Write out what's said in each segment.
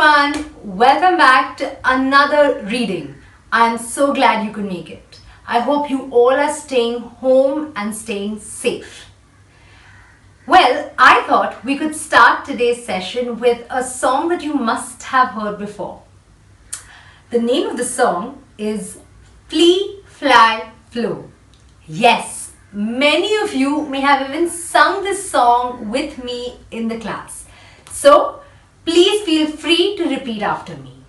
everyone, welcome back to another reading. I am so glad you could make it. I hope you all are staying home and staying safe. Well, I thought we could start today's session with a song that you must have heard before. The name of the song is Flee, Fly, Flow. Yes, many of you may have even sung this song with me in the class. So, please feel free to repeat after me.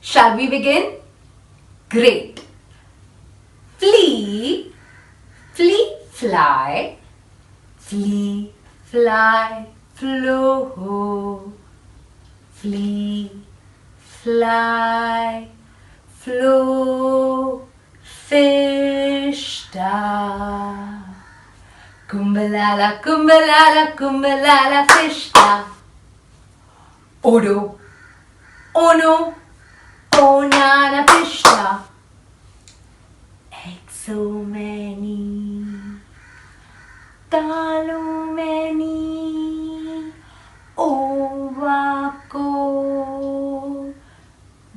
Shall we begin? Great. Flee, flee, fly, flee, fly, flow. Flee, fly, flow, fish da. Kumbhalala, kumbhalala, kumbhalala, fish da. Odo, ono, onana, fish da. Eggs so many, talu many, oh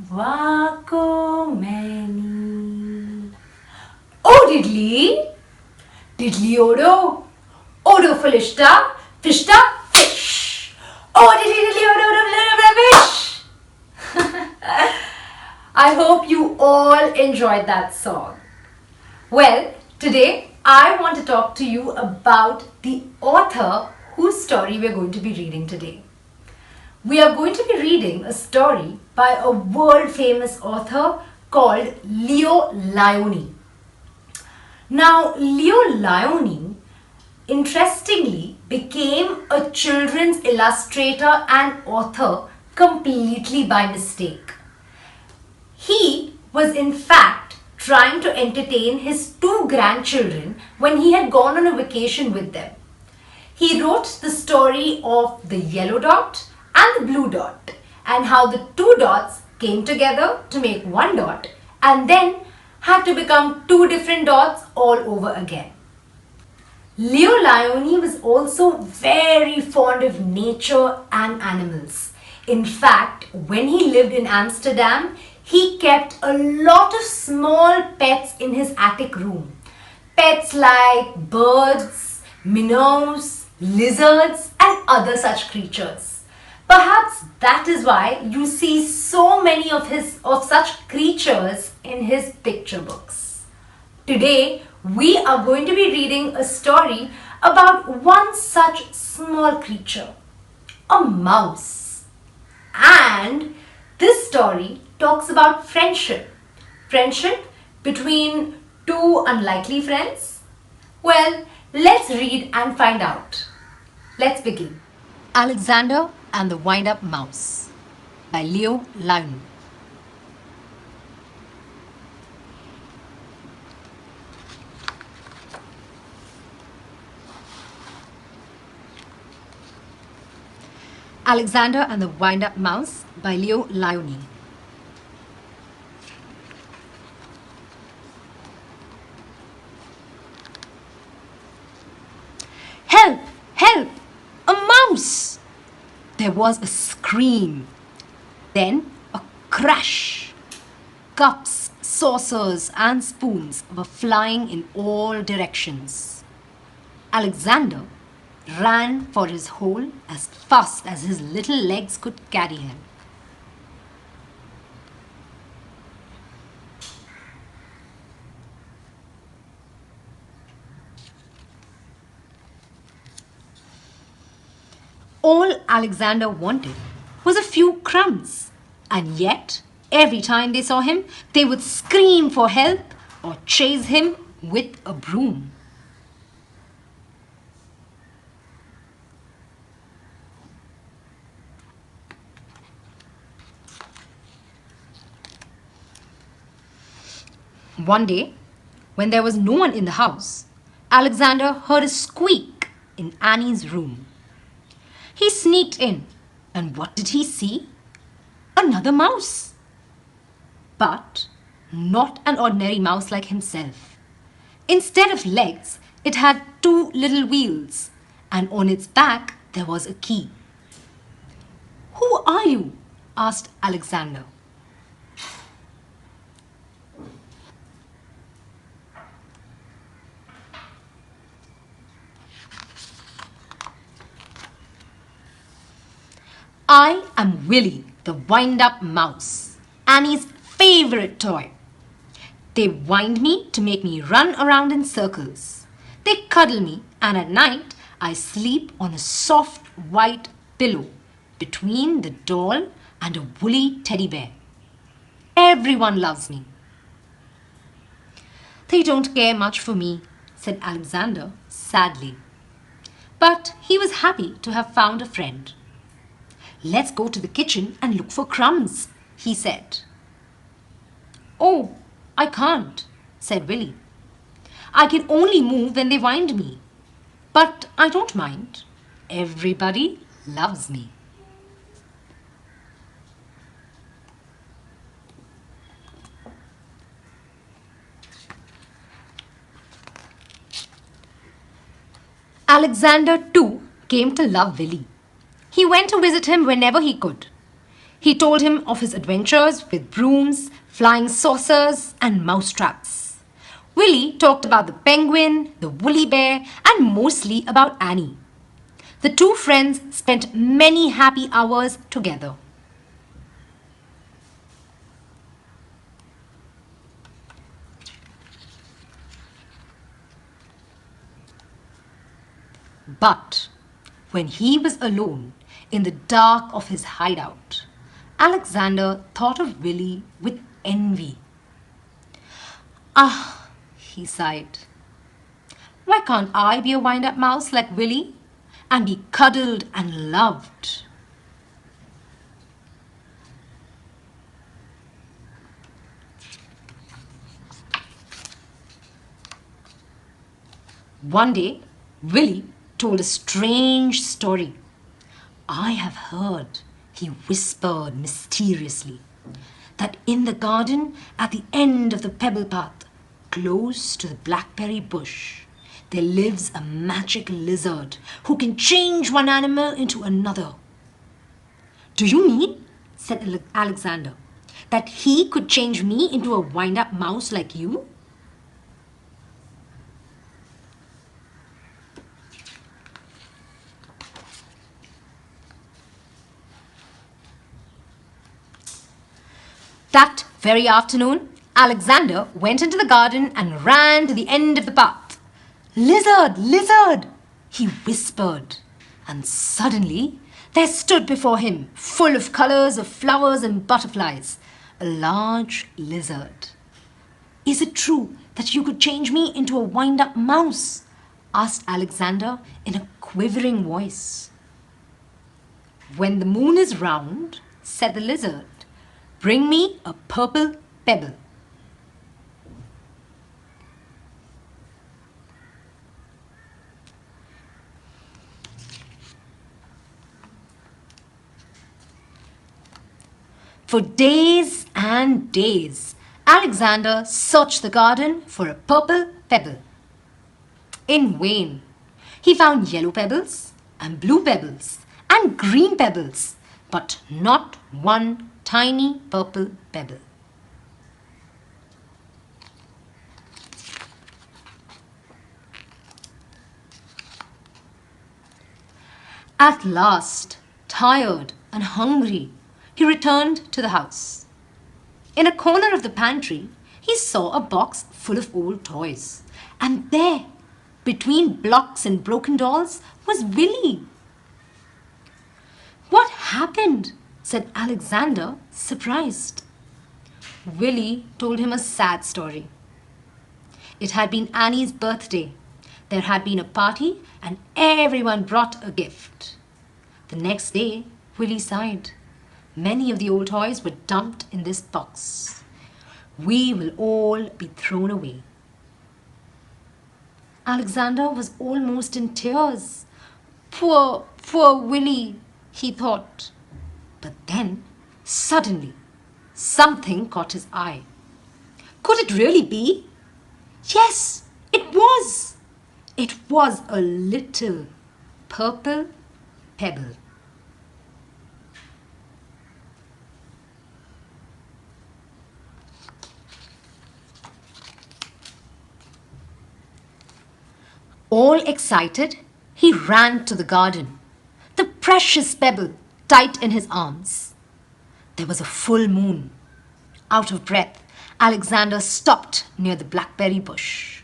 wako many. Oh diddly odo, odo fishta, fish. Oh diddly odo, fish. I hope you all enjoyed that song. Well, today I want to talk to you about the author whose story we are going to be reading today. We are going to be reading a story by a world famous author called Lionni. Now, Lionni interestingly became a children's illustrator and author completely by mistake. He was in fact trying to entertain his two grandchildren when he had gone on a vacation with them. He wrote the story of the yellow dot and the blue dot and how the two dots came together to make one dot and then had to become two different dots all over again. Lionni was also very fond of nature and animals. In fact, when he lived in Amsterdam, he kept a lot of small pets in his attic room. Pets like birds, minnows, lizards and other such creatures. Perhaps that is why you see so many of such creatures in his picture books. Today, we are going to be reading a story about one such small creature, a mouse. And this story talks about friendship. Friendship between two unlikely friends? Well, let's read and find out. Let's begin. Alexander and the Wind-Up Mouse by Lionni. Alexander and the Wind-Up Mouse by Lionni. Help! Help! A mouse! There was a scream. Then a crash. Cups, saucers and spoons were flying in all directions. Alexander ran for his hole as fast as his little legs could carry him. All Alexander wanted was a few crumbs, and yet every time they saw him, they would scream for help or chase him with a broom. One day, when there was no one in the house, Alexander heard a squeak in Annie's room. He sneaked in, and what did he see? Another mouse. But not an ordinary mouse like himself. Instead of legs, it had two little wheels, and on its back there was a key. "Who are you?" asked Alexander. I am Willy, the wind-up mouse, Annie's favorite toy. They wind me to make me run around in circles. They cuddle me, and at night I sleep on a soft white pillow between the doll and a woolly teddy bear. Everyone loves me. They don't care much for me, said Alexander sadly. But he was happy to have found a friend. Let's go to the kitchen and look for crumbs, he said. Oh, I can't, said Willy. I can only move when they wind me. But I don't mind. Everybody loves me. Alexander too came to love Willy. He went to visit him whenever he could. He told him of his adventures with brooms, flying saucers, and mousetraps. Willy talked about the penguin, the woolly bear, and mostly about Annie. The two friends spent many happy hours together. But when he was alone in the dark of his hideout, Alexander thought of Willy with envy. Ah, he sighed. Why can't I be a wind-up mouse like Willy and be cuddled and loved? One day, Willy told a strange story. I have heard, he whispered mysteriously, that in the garden at the end of the pebble path, close to the blackberry bush, there lives a magic lizard who can change one animal into another. Do you mean, said Alexander, that he could change me into a wind-up mouse like you? That very afternoon, Alexander went into the garden and ran to the end of the path. Lizard, lizard, he whispered, and suddenly there stood before him, full of colors of flowers and butterflies, a large lizard. Is it true that you could change me into a wind-up mouse? Asked Alexander in a quivering voice. When the moon is round, said the lizard, bring me a purple pebble. For days and days, Alexander searched the garden for a purple pebble. In vain. He found yellow pebbles and blue pebbles and green pebbles, but not one tiny purple pebble. At last, tired and hungry, he returned to the house. In a corner of the pantry, he saw a box full of old toys. And there, between blocks and broken dolls, was Willy. What happened? Said Alexander, surprised. Willy told him a sad story. It had been Annie's birthday. There had been a party and everyone brought a gift. The next day, Willy sighed. Many of the old toys were dumped in this box. We will all be thrown away. Alexander was almost in tears. Poor Willy, he thought. But then, suddenly, something caught his eye. Could it really be? Yes, it was. It was a little purple pebble. All excited, he ran to the garden, the precious pebble tight in his arms. There was a full moon. Out of breath, Alexander stopped near the blackberry bush.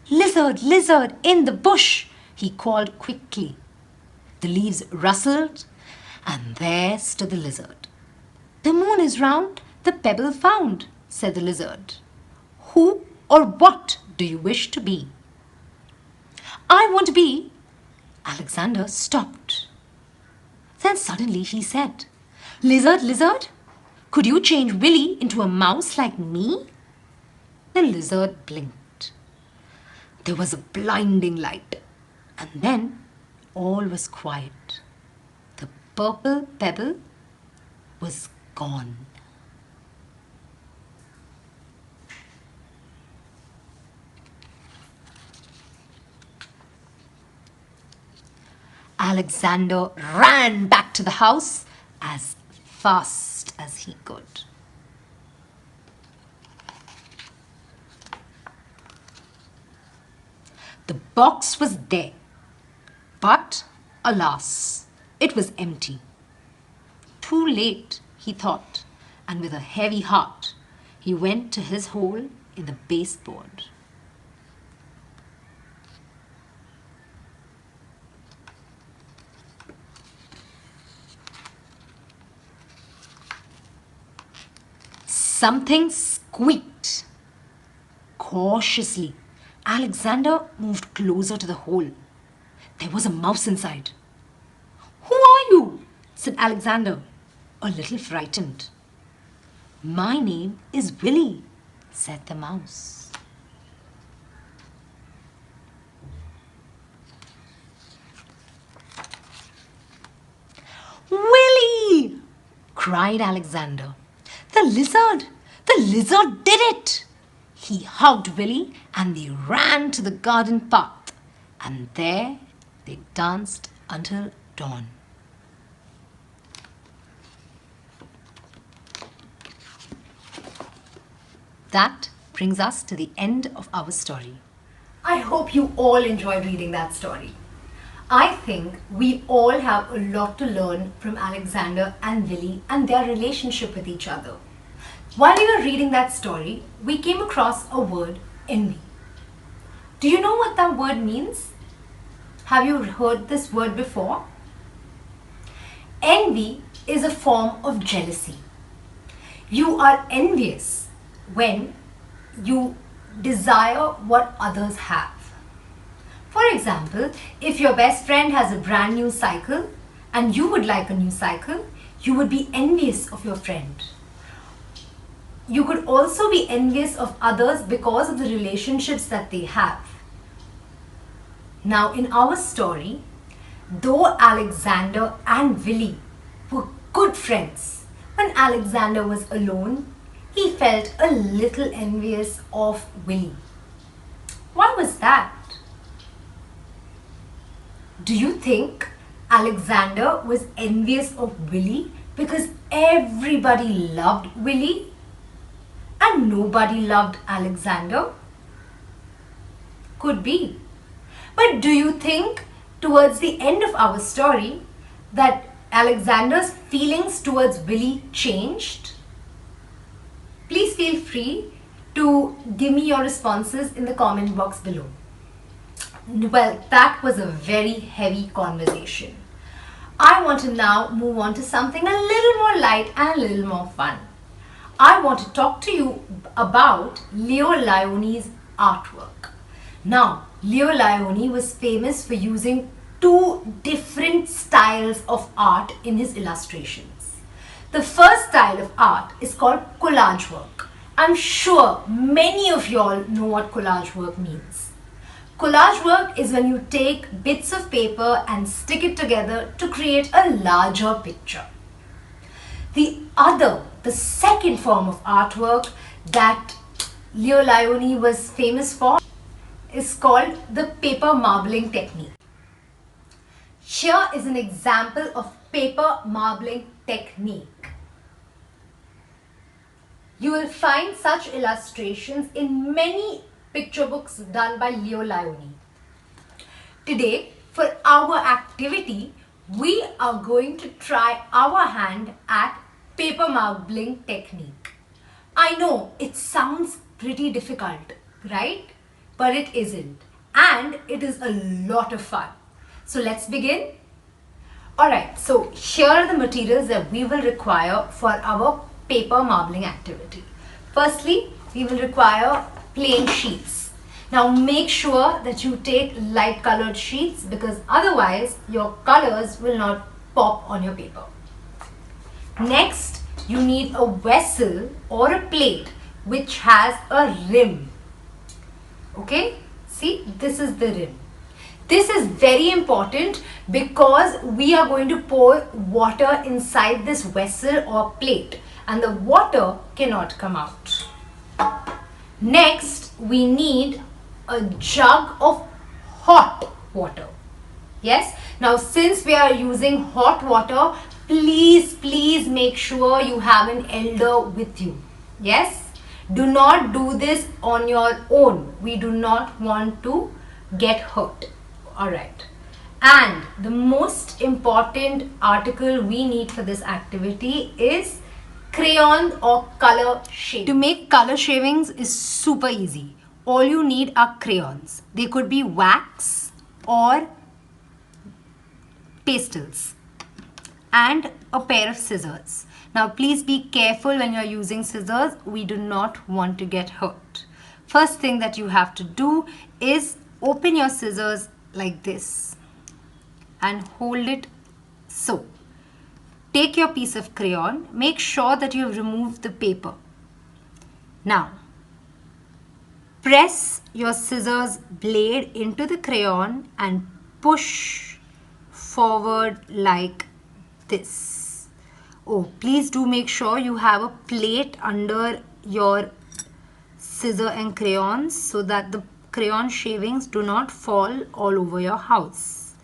"Lizard, lizard, in the bush!" he called quickly. The leaves rustled, and there stood the lizard. "The moon is round, the pebble found," said the lizard. "Who or what do you wish to be?" "I want to be—" Alexander stopped. Then suddenly he said, "Lizard, lizard, could you change Willy into a mouse like me?" The lizard blinked. There was a blinding light, and then all was quiet. The purple pebble was gone. Alexander ran back to the house as fast as he could. The box was there, but alas, it was empty. Too late, he thought, and with a heavy heart, he went to his hole in the baseboard. Something squeaked. Cautiously, Alexander moved closer to the hole. There was a mouse inside. "Who are you?" said Alexander, a little frightened. "My name is Willy," said the mouse. "Willy!" cried Alexander. The lizard did it!" He hugged Willy and they ran to the garden path, and there they danced until dawn. That brings us to the end of our story. I hope you all enjoyed reading that story. I think we all have a lot to learn from Alexander and Willy and their relationship with each other. While we were reading that story, we came across a word, envy. Do you know what that word means? Have you heard this word before? Envy is a form of jealousy. You are envious when you desire what others have. For example, if your best friend has a brand new cycle and you would like a new cycle, you would be envious of your friend. You could also be envious of others because of the relationships that they have. Now, in our story, though Alexander and Willy were good friends, when Alexander was alone, he felt a little envious of Willy. Why was that? Do you think Alexander was envious of Willy because everybody loved Willy and nobody loved Alexander? Could be. But do you think towards the end of our story that Alexander's feelings towards Willy changed? Please feel free to give me your responses in the comment box below. Well, that was a very heavy conversation. I want to now move on to something a little more light and a little more fun. I want to talk to you about Lioni's artwork. Now, Lioni was famous for using two different styles of art in his illustrations. The first style of art is called collage work. I'm sure many of y'all know what collage work means. Collage work is when you take bits of paper and stick it together to create a larger picture. The second form of artwork that Lioni was famous for is called the paper marbling technique. Here is an example of paper marbling technique. You will find such illustrations in many picture books done by Lioni. Today, for our activity, we are going to try our hand at paper marbling technique. I know it sounds pretty difficult, right? But it isn't. And it is a lot of fun. So let's begin. Alright, so here are the materials that we will require for our paper marbling activity. Firstly, we will require plain sheets. Now make sure that you take light colored sheets because otherwise your colors will not pop on your paper. Next, you need a vessel or a plate which has a rim. Okay, see, this is the rim. This is very important because we are going to pour water inside this vessel or plate and the water cannot come out. Next, we need a jug of hot water. Yes, now since we are using hot water, please make sure you have an elder with you. Yes, do not do this on your own. We do not want to get hurt. Alright, and the most important article we need for this activity is crayon or color shaving. To make color shavings is super easy. All you need are crayons. They could be wax or pastels and a pair of scissors. Now please be careful when you are using scissors. We do not want to get hurt. First thing that you have to do is open your scissors like this and hold it so. Take your piece of crayon, make sure that you have removed the paper. Now, press your scissors blade into the crayon and push forward like this. Oh, please do make sure you have a plate under your scissor and crayons so that the crayon shavings do not fall all over your house.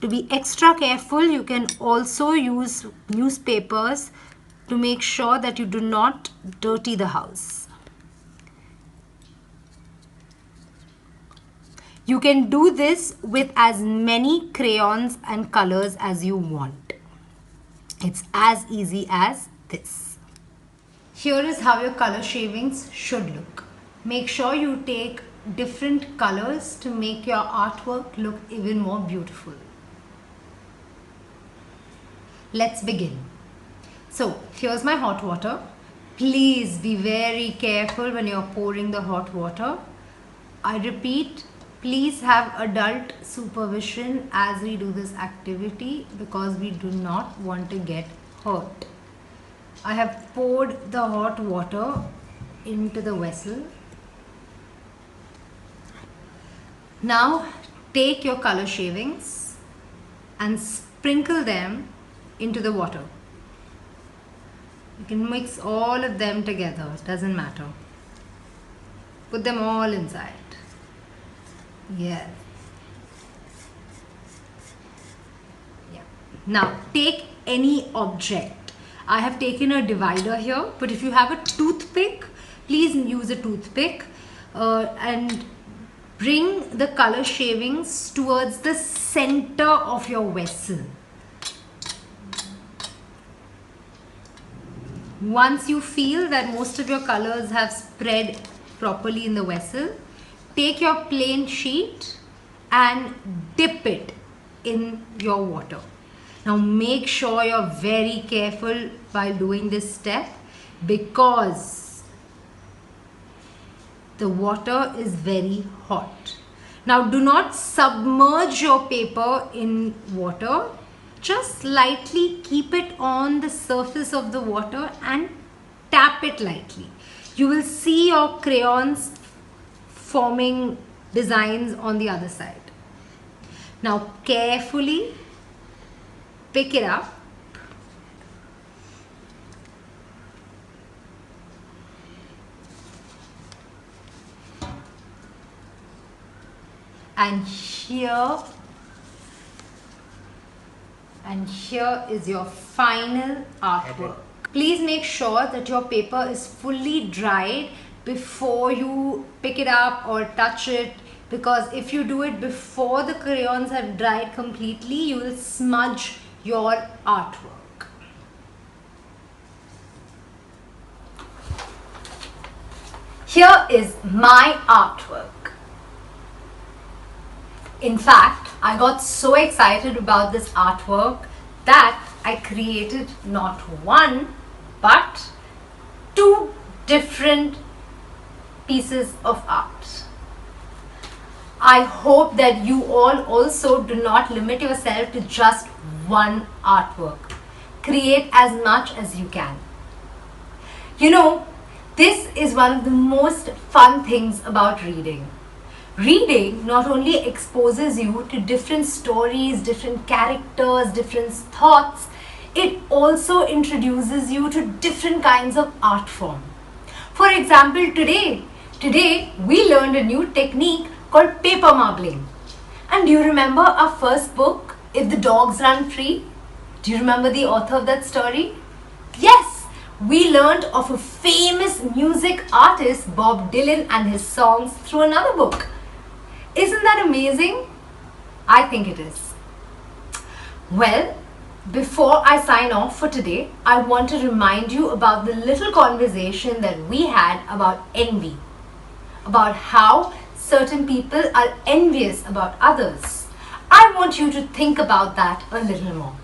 To be extra careful, you can also use newspapers to make sure that you do not dirty the house. You can do this with as many crayons and colors as you want. It's as easy as this. Here is how your color shavings should look. Make sure you take different colors to make your artwork look even more beautiful. Let's begin. So here's my hot water. Please be very careful when you're pouring the hot water. I repeat, please have adult supervision as we do this activity because we do not want to get hurt. I have poured the hot water into the vessel. Now take your color shavings and sprinkle them into the water. You can mix all of them together, it doesn't matter. Put them all inside. Yes. Yeah. Now take any object. I have taken a divider here, but if you have a toothpick, please use a toothpick and bring the color shavings towards the center of your vessel. Once you feel that most of your colors have spread properly in the vessel, take your plain sheet and dip it in your water. Now make sure you're very careful while doing this step because the water is very hot. Now do not submerge your paper in water. Just lightly keep it on the surface of the water and tap it lightly. You will see your crayons forming designs on the other side. Now carefully pick it up and here is your final artwork. Please make sure that your paper is fully dried before you pick it up or touch it. because if you do it before the crayons have dried completely, you will smudge your artwork. Here is my artwork. In fact, I got so excited about this artwork that I created not one but two different pieces of art. I hope that you all also do not limit yourself to just one artwork. Create as much as you can. You know, this is one of the most fun things about reading. Reading not only exposes you to different stories, different characters, different thoughts, it also introduces you to different kinds of art form. For example, today we learned a new technique called paper marbling. And do you remember our first book, If the Dogs Run Free? Do you remember the author of that story? Yes, we learned of a famous music artist, Bob Dylan, and his songs through another book. Isn't that amazing? I think it is. Well, before I sign off for today, I want to remind you about the little conversation that we had about envy, about how certain people are envious about others. I want you to think about that a little more.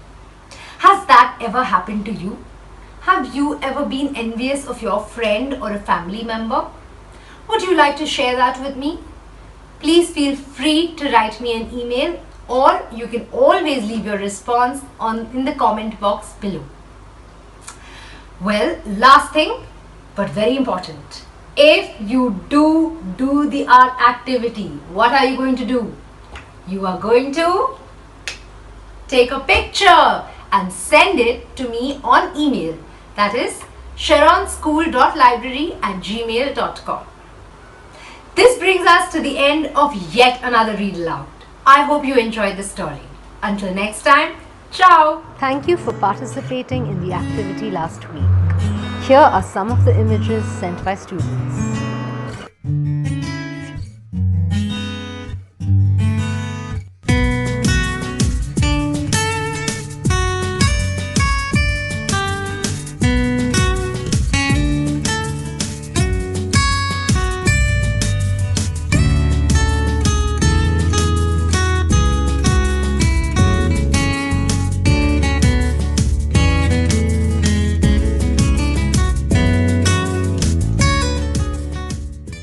Has that ever happened to you? Have you ever been envious of your friend or a family member? Would you like to share that with me? Please feel free to write me an email, or you can always leave your response in the comment box below. Well, last thing, but very important. If you do the art activity, what are you going to do? You are going to take a picture and send it to me on email. That is sharonschool.library@gmail.com. This brings us to the end of yet another read aloud. I hope you enjoyed the story. Until next time, ciao! Thank you for participating in the activity last week. Here are some of the images sent by students.